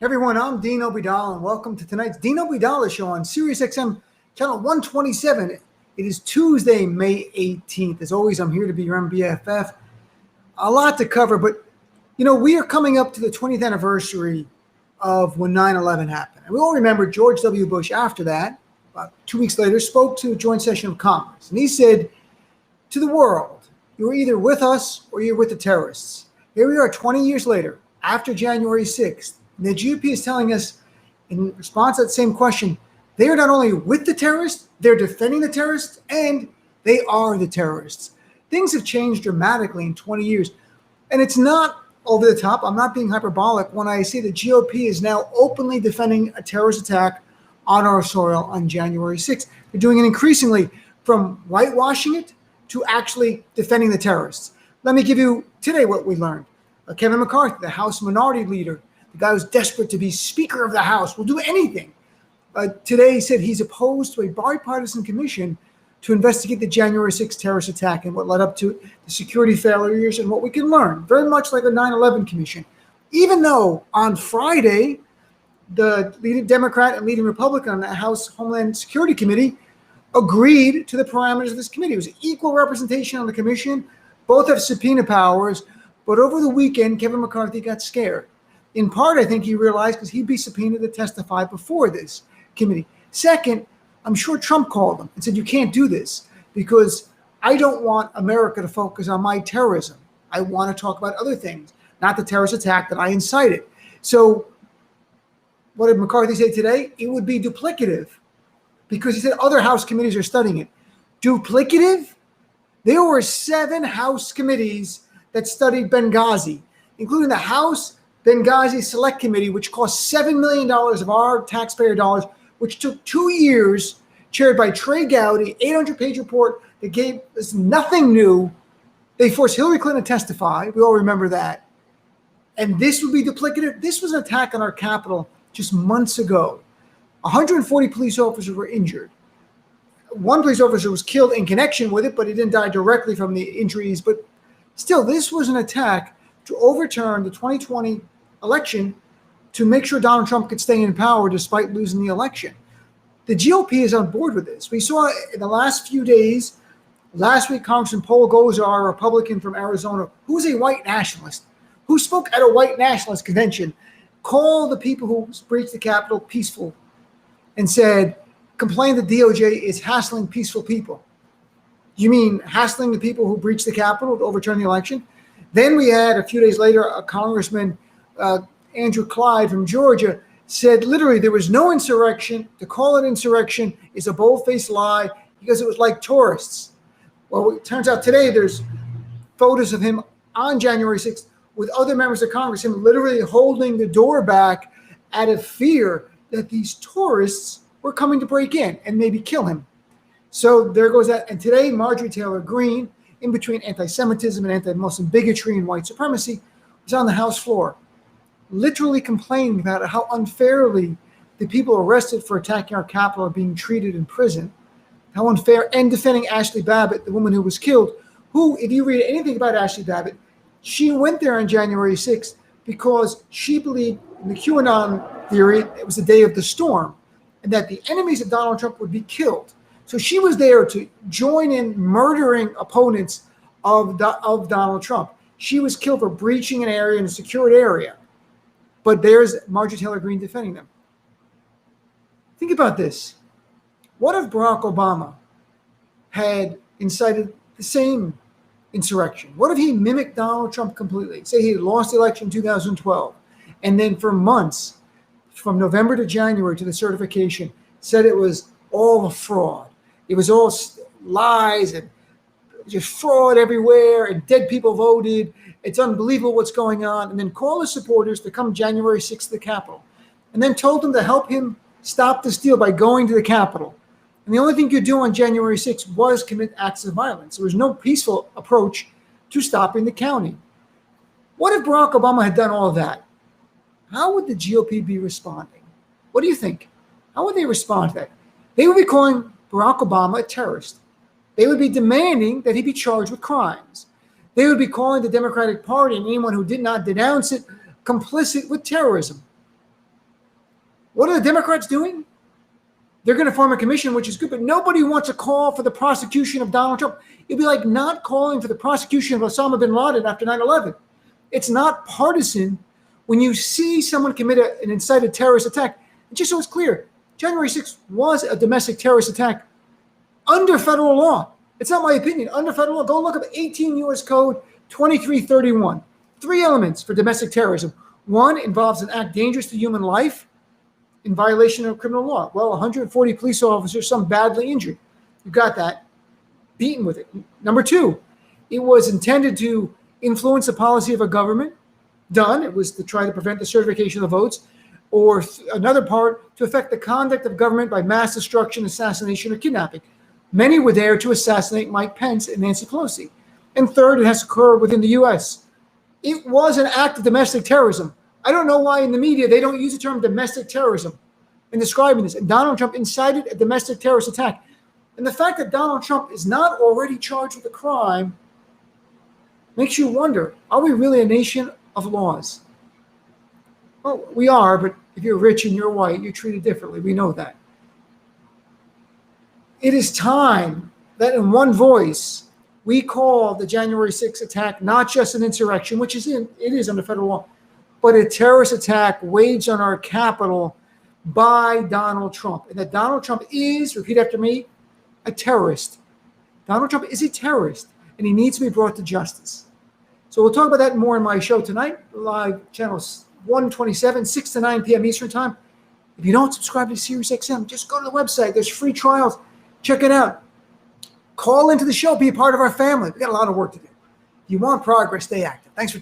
Hey everyone, I'm Dean Obidal, and welcome to tonight's Dean Obidal Show on SiriusXM channel 127. It is Tuesday, May 18th. As always, I'm here to be your MBFF. A lot to cover, but we are coming up to the 20th anniversary of when 9/11 happened. And we all remember George W. Bush after that, about 2 weeks later, spoke to a joint session of Congress. And he said to the world, you're either with us or you're with the terrorists. Here we are 20 years later, after January 6th. And the GOP is telling us, in response to that same question, they are not only with the terrorists, they're defending the terrorists, and they are the terrorists. Things have changed dramatically in 20 years. And it's not over the top. I'm not being hyperbolic when I say the GOP is now openly defending a terrorist attack on our soil on January 6th. They're doing it increasingly, from whitewashing it to actually defending the terrorists. Let me give you today what we learned. Kevin McCarthy, the House Minority Leader, the guy who's desperate to be Speaker of the House, will do anything. Today he said he's opposed to a bipartisan commission to investigate the January 6th terrorist attack and what led up to the security failures and what we can learn, very much like a 9/11 commission. Even though on Friday, the leading Democrat and leading Republican on the House Homeland Security Committee agreed to the parameters of this committee. It was equal representation on the commission. Both have subpoena powers. But over the weekend, Kevin McCarthy got scared. In part, I think he realized because he'd be subpoenaed to testify before this committee. Second, I'm sure Trump called him and said, you can't do this because I don't want America to focus on my terrorism. I want to talk about other things, not the terrorist attack that I incited. So what did McCarthy say today? It would be duplicative because he said other House committees are studying it. Duplicative? There were 7 House committees that studied Benghazi, including the House Benghazi Select Committee, which cost $7 million of our taxpayer dollars, which took 2 years, chaired by Trey Gowdy, 800-page report that gave us nothing new. They forced Hillary Clinton to testify. We all remember that. And this would be duplicative. This was an attack on our Capitol just months ago. 140 police officers were injured. One police officer was killed in connection with it, but he didn't die directly from the injuries. But still, this was an attack to overturn the 2020 election to make sure Donald Trump could stay in power despite losing the election. The GOP is on board with this. We saw in the last few days, last week, Congressman Paul Gosar, a Republican from Arizona, who's a white nationalist, who spoke at a white nationalist convention, called the people who breached the Capitol peaceful and said, complained the DOJ is hassling peaceful people. You mean hassling the people who breached the Capitol to overturn the election? Then we had, a few days later, a Congressman, Andrew Clyde from Georgia, said literally there was no insurrection. To call it insurrection is a bold-faced lie because it was like tourists. Well, it turns out today there's photos of him on January 6th with other members of Congress, him literally holding the door back out of fear that these tourists were coming to break in and maybe kill him. So there goes that. And today, Marjorie Taylor Greene, in between anti-Semitism and anti-Muslim bigotry and white supremacy, was on the House floor, literally complaining about how unfairly the people arrested for attacking our Capitol are being treated in prison, how unfair, and defending Ashley Babbitt, the woman who was killed, who, if you read anything about Ashley Babbitt, she went there on January 6th because she believed in the QAnon theory it was the day of the storm and that the enemies of Donald Trump would be killed. So she was there to join in murdering opponents of Donald Trump. She was killed for breaching an area in a secured area. But there's Marjorie Taylor Greene defending them. Think about this. What if Barack Obama had incited the same insurrection? What if he mimicked Donald Trump completely? Say he had lost the election in 2012, and then for months, from November to January to the certification, said it was all a fraud. It was all lies and just fraud everywhere, and dead people voted. It's unbelievable what's going on. And then call his supporters to come January 6th to the Capitol. And then told them to help him stop the steal by going to the Capitol. And the only thing you could do on January 6th was commit acts of violence. There was no peaceful approach to stopping the county. What if Barack Obama had done all of that? How would the GOP be responding? What do you think? How would they respond to that? They would be calling Barack Obama a terrorist. They would be demanding that he be charged with crimes. They would be calling the Democratic Party and anyone who did not denounce it complicit with terrorism. What are the Democrats doing? They're going to form a commission, which is good, but nobody wants a call for the prosecution of Donald Trump. It'd be like not calling for the prosecution of Osama bin Laden after 9/11. It's not partisan. When you see someone commit an incited terrorist attack, just so it's clear, January 6th was a domestic terrorist attack under federal law. It's not my opinion. Under federal law, go look up 18 U.S. Code 2331. 3 elements for domestic terrorism. 1 involves an act dangerous to human life in violation of criminal law. Well, 140 police officers, some badly injured. You got that. Beaten with it. Number 2, it was intended to influence the policy of a government. Done. It was to try to prevent the certification of the votes. Or another part, to affect the conduct of government by mass destruction, assassination, or kidnapping. Many were there to assassinate Mike Pence and Nancy Pelosi. And third, it has to occur within the U.S. It was an act of domestic terrorism. I don't know why in the media they don't use the term domestic terrorism in describing this. And Donald Trump incited a domestic terrorist attack. And the fact that Donald Trump is not already charged with a crime makes you wonder, are we really a nation of laws? Well, we are, but if you're rich and you're white, you're treated differently. We know that. It is time that in one voice, we call the January 6th attack not just an insurrection, which it is under federal law, but a terrorist attack waged on our capital by Donald Trump. And that Donald Trump is, repeat after me, a terrorist. Donald Trump is a terrorist, and he needs to be brought to justice. So we'll talk about that more in my show tonight, live channels 127, 6 to 9 p.m. Eastern Time. If you don't subscribe to SiriusXM, just go to the website. There's free trials. Check it out. Call into the show. Be a part of our family. We got a lot of work to do. If you want progress, stay active. Thanks for